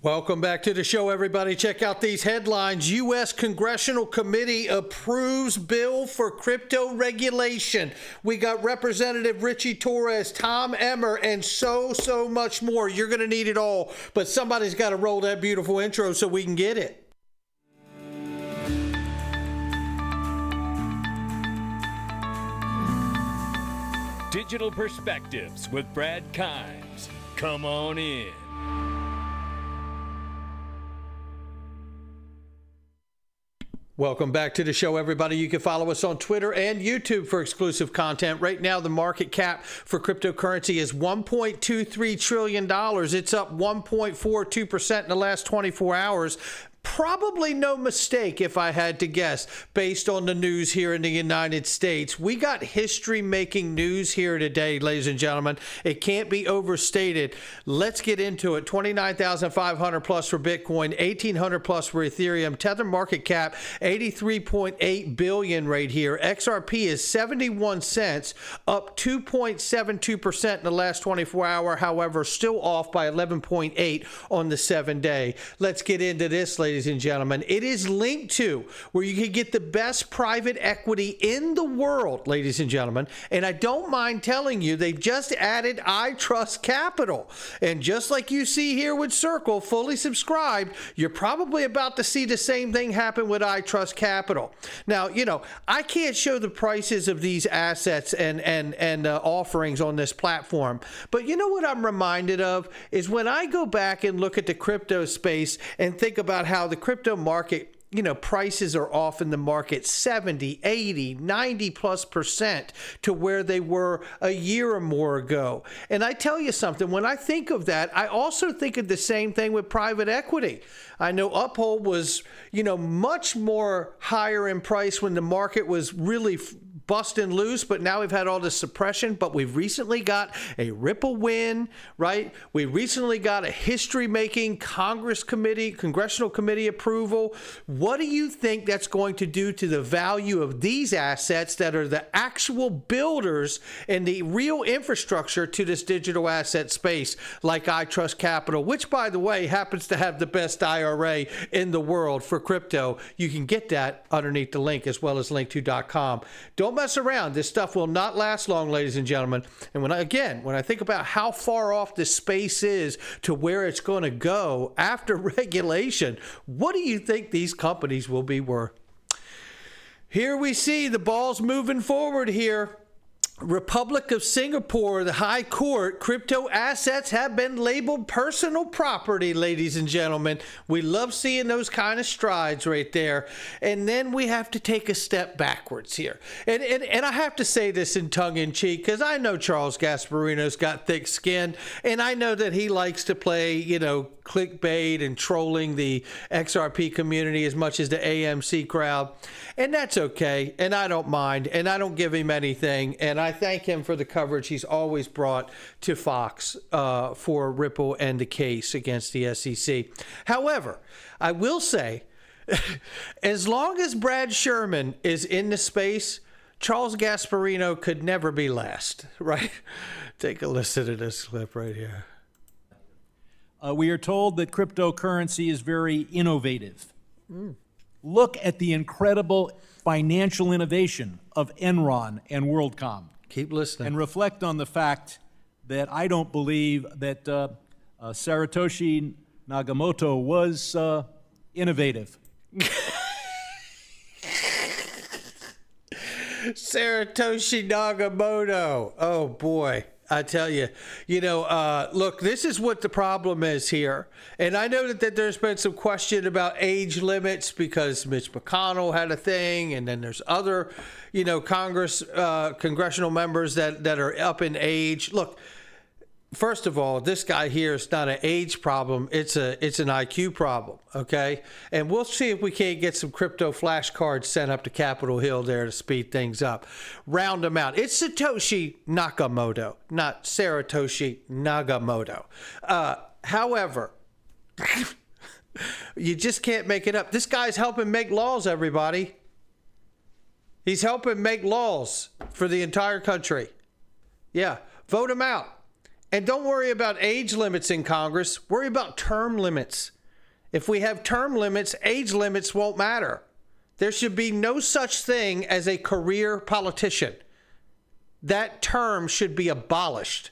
Welcome back to the show, everybody. Check out these headlines. U.S. Congressional Committee approves bill for crypto regulation. We got Representative Richie Torres, Tom Emmer, and so much more. You're going to need it all, but somebody's got to roll that beautiful intro so we can get it. Digital Perspectives with Brad Kimes. Come on in. Welcome back to the show, everybody. You can follow us on Twitter and YouTube for exclusive content. Right now, the market cap for cryptocurrency is $1.23 trillion. It's up 1.42% in the last 24 hours. Probably no mistake if I had to guess, based on the news here in the United States. We got history-making news here today, ladies and gentlemen. It can't be overstated. Let's get into it. 29,500 plus for Bitcoin, 1,800 plus for Ethereum. Tether market cap, 83.8 billion right here. XRP is 71 cents, up 2.72% in the last 24 hour. However, still off by 11.8 on the 7-day. Let's get into this, ladies and gentlemen. It is linked to where you can get the best private equity in the world, ladies and gentlemen. And I don't mind telling you, they've just added I Trust Capital. And just like you see here with Circle, fully subscribed, you're probably about to see the same thing happen with I Trust Capital. Now, you know, I can't show the prices of these assets and offerings on this platform. But you know what I'm reminded of is when I go back and look at the crypto space and think about how the crypto market, you know, prices are off in the market 70, 80, 90+% to where they were a year or more ago. And I tell you something, when I think of that, I also think of the same thing with private equity. I know Uphold was, you know, much more higher in price when the market was really busting loose, but now we've had all this suppression, but we've recently got a Ripple win, right? We recently got a history-making Congressional committee approval. What do you think that's going to do to the value of these assets that are the actual builders and the real infrastructure to this digital asset space like I Trust Capital, which, by the way, happens to have the best IRA in the world for crypto. You can get that underneath the link as well as link2.com. Don't mess around. This stuff will not last long, ladies and gentlemen. And when I think about how far off this space is to where it's going to go after regulation, what do you think these companies will be worth? Here we see the ball's moving forward here. Republic of Singapore, the High Court, crypto assets have been labeled personal property, ladies and gentlemen. We love seeing those kind of strides right there. And then we have to take a step backwards here. And I have to say this in tongue-in-cheek because I know Charles Gasparino's got thick skin, and I know that he likes to play, you know, clickbait and trolling the XRP community as much as the AMC crowd. And that's okay. And I don't mind. And I don't give him anything. And I thank him for the coverage he's always brought to Fox for Ripple and the case against the SEC. However, I will say, as long as Brad Sherman is in the space, Charles Gasparino could never be last, right? Take a listen to this clip right here. We are told that cryptocurrency is very innovative. Look at the incredible financial innovation of Enron and WorldCom. Keep listening. And reflect on the fact that I don't believe that Satoshi Nakamoto was innovative. Satoshi Nakamoto. Oh, boy. I tell you, look, this is what the problem is here. And I know that there's been some question about age limits because Mitch McConnell had a thing. And then there's other, congressional members that are up in age. Look, first of all, this guy here is not an age problem. It's an IQ problem, okay? And we'll see if we can't get some crypto flashcards sent up to Capitol Hill there to speed things up. Round them out. It's Satoshi Nakamoto, not Saratoshi Nagamoto. However, you just can't make it up. This guy's helping make laws, everybody. He's helping make laws for the entire country. Yeah, vote him out. And don't worry about age limits in Congress. Worry about term limits. If we have term limits, age limits won't matter. There should be no such thing as a career politician. That term should be abolished.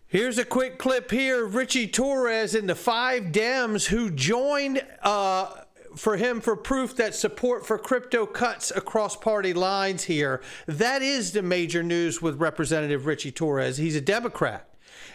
Here's a quick clip here of Richie Torres and the 5 Dems who joined for him for proof that support for crypto cuts across party lines here. That is the major news with Representative Richie Torres. He's a Democrat.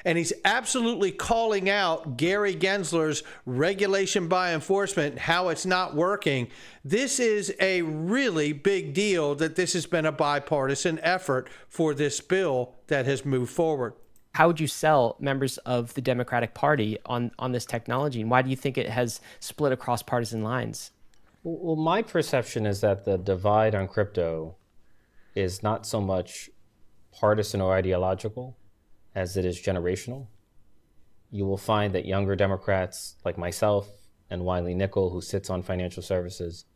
And he's absolutely calling out Gary Gensler's regulation by enforcement, how it's not working. This is a really big deal that this has been a bipartisan effort for this bill that has moved forward. How would you sell members of the Democratic Party on this technology? And why do you think it has split across partisan lines? Well, my perception is that the divide on crypto is not so much partisan or ideological as it is generational. You will find that younger Democrats like myself and Wiley Nickel, who sits on financial services,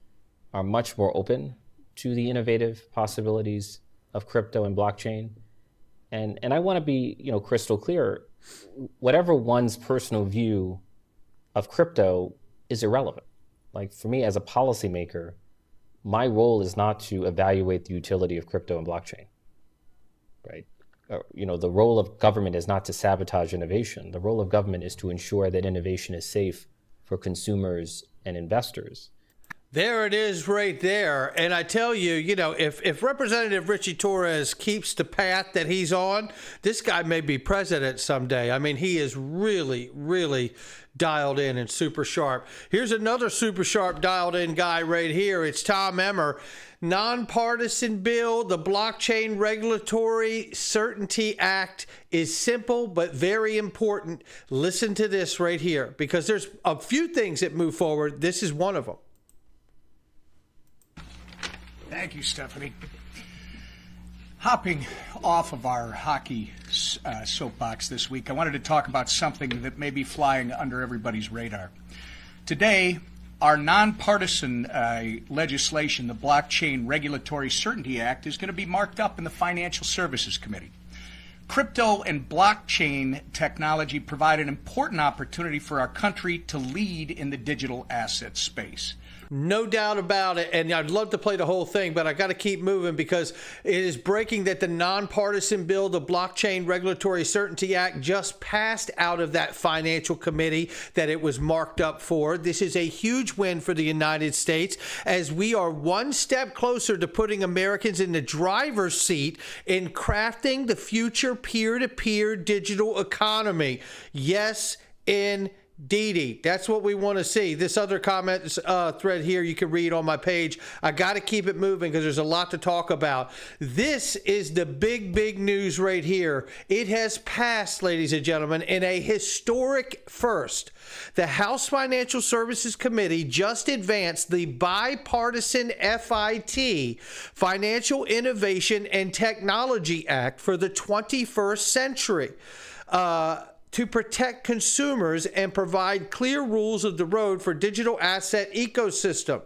are much more open to the innovative possibilities of crypto and blockchain. And I want to be, crystal clear. Whatever one's personal view of crypto is irrelevant. Like for me as a policymaker, my role is not to evaluate the utility of crypto and blockchain, right? The role of government is not to sabotage innovation. The role of government is to ensure that innovation is safe for consumers and investors. There it is right there. And I tell you, if Representative Richie Torres keeps the path that he's on, this guy may be president someday. I mean, he is really, really dialed in and super sharp. Here's another super sharp dialed in guy right here. It's Tom Emmer. Nonpartisan bill, the Blockchain Regulatory Certainty Act is simple but very important. Listen to this right here because there's a few things that move forward. This is one of them. Thank you, Stephanie. Hopping off of our hockey soapbox this week, I wanted to talk about something that may be flying under everybody's radar. Today, our nonpartisan legislation, the Blockchain Regulatory Certainty Act, is going to be marked up in the Financial Services Committee. Crypto and blockchain technology provide an important opportunity for our country to lead in the digital asset space. No doubt about it. And I'd love to play the whole thing, but I got to keep moving because it is breaking that the nonpartisan bill, the Blockchain Regulatory Certainty Act, just passed out of that financial committee that it was marked up for. This is a huge win for the United States as we are one step closer to putting Americans in the driver's seat in crafting the future peer-to-peer digital economy. Yes, indeed. That's what we want to see. This other comment thread here you can read on my page. I got to keep it moving because there's a lot to talk about. This is the big news right here. It has passed, ladies and gentlemen, in a historic first. The House Financial Services Committee just advanced the bipartisan FIT, Financial Innovation and Technology Act for the 21st century. To protect consumers and provide clear rules of the road for digital asset ecosystem.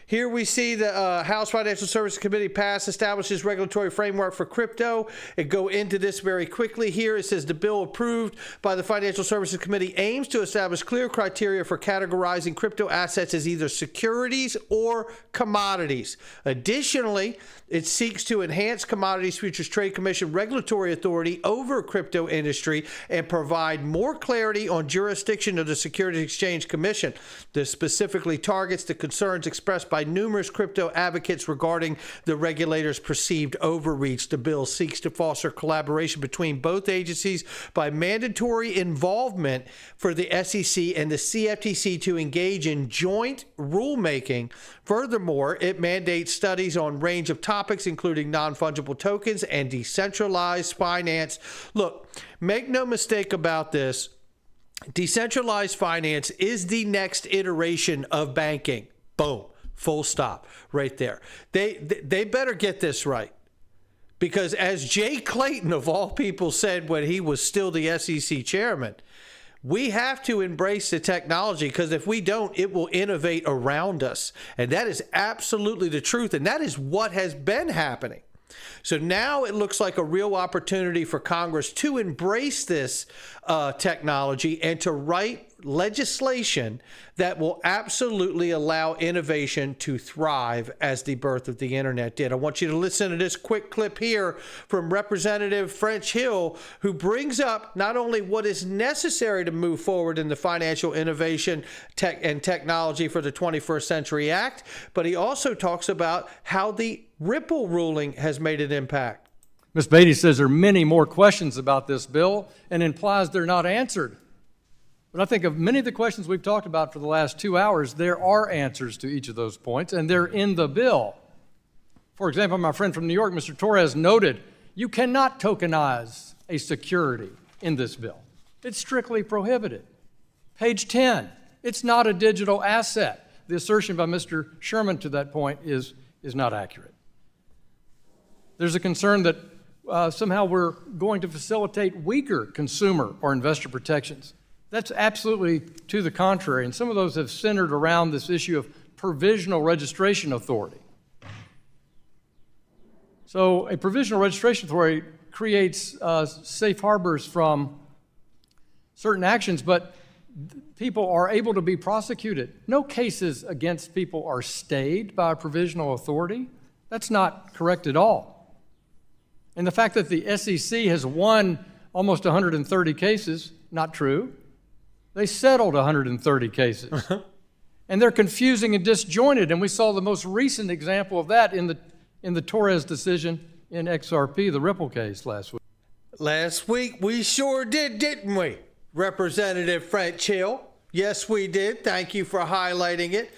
Here we see the House Financial Services Committee establishes regulatory framework for crypto. And go into this very quickly here. It says the bill approved by the Financial Services Committee aims to establish clear criteria for categorizing crypto assets as either securities or commodities. Additionally, it seeks to enhance Commodities Futures Trade Commission regulatory authority over crypto industry and provide more clarity on jurisdiction of the Securities Exchange Commission. This specifically targets the concerns expressed by numerous crypto advocates regarding the regulator's perceived overreach. The bill seeks to foster collaboration between both agencies by mandatory involvement for the SEC and the CFTC to engage in joint rulemaking. Furthermore, it mandates studies on a range of topics, including non-fungible tokens and decentralized finance. Look, make no mistake about this. Decentralized finance is the next iteration of banking. Boom. Full stop. Right there. They better get this right. Because as Jay Clayton, of all people, said when he was still the SEC chairman, we have to embrace the technology because if we don't, it will innovate around us. And that is absolutely the truth. And that is what has been happening. So now it looks like a real opportunity for Congress to embrace this technology and to write legislation that will absolutely allow innovation to thrive as the birth of the internet did. I want you to listen to this quick clip here from Representative French Hill, who brings up not only what is necessary to move forward in the financial innovation and technology for the 21st Century Act, but he also talks about how the Ripple ruling has made an impact. Ms. Beatty says there are many more questions about this bill and implies they're not answered. But I think of many of the questions we've talked about for the last 2 hours, there are answers to each of those points, and they're in the bill. For example, my friend from New York, Mr. Torres, noted you cannot tokenize a security in this bill. It's strictly prohibited. Page 10, it's not a digital asset. The assertion by Mr. Sherman to that point is not accurate. There's a concern that somehow we're going to facilitate weaker consumer or investor protections. That's absolutely to the contrary, and some of those have centered around this issue of provisional registration authority. So a provisional registration authority creates safe harbors from certain actions, but people are able to be prosecuted. No cases against people are stayed by a provisional authority. That's not correct at all. And the fact that the SEC has won almost 130 cases, not true. They settled 130 cases. And they're confusing and disjointed, and we saw the most recent example of that in the Torres decision in XRP, the Ripple case last week. Last week we sure did, didn't we, Representative French Hill? Yes, we did. Thank you for highlighting it.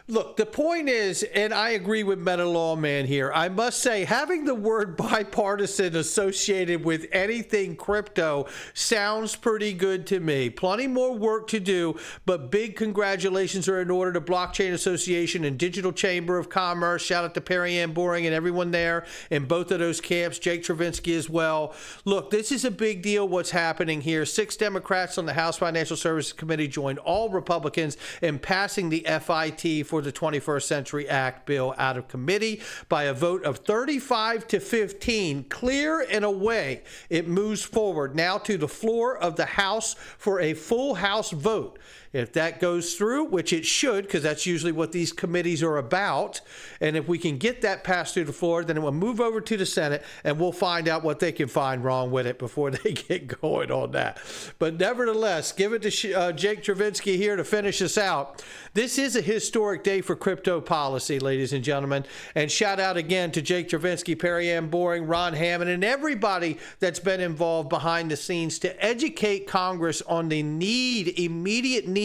Look, the point is, and I agree with Meta Lawman here, I must say having the word bipartisan associated with anything crypto sounds pretty good to me. Plenty more work to do, but big congratulations are in order to Blockchain Association and Digital Chamber of Commerce. Shout out to Perry Ann Boring and everyone there in both of those camps, Jake Travinsky as well. Look, this is a big deal what's happening here. 6 Democrats on the House Financial Services Committee joined all Republicans in passing the FIT for the 21st Century Act bill out of committee by a vote of 35 to 15. Clear and away, it moves forward now to the floor of the House for a full House vote. If that goes through, which it should, because that's usually what these committees are about, and if we can get that passed through the floor, then it will move over to the Senate, and we'll find out what they can find wrong with it before they get going on that. But nevertheless, give it to Jake Travinsky here to finish us out. This is a historic day for crypto policy, ladies and gentlemen, and shout out again to Jake Travinsky, Perry Ann Boring, Ron Hammond, and everybody that's been involved behind the scenes to educate Congress on the immediate need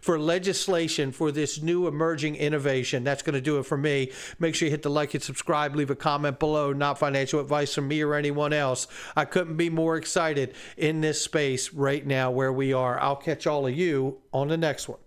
for legislation for this new emerging innovation. That's going to do it for me. Make sure you hit the like and subscribe. Leave a comment below. Not financial advice from me or anyone else. I couldn't be more excited in this space right now where we are. I'll catch all of you on the next one.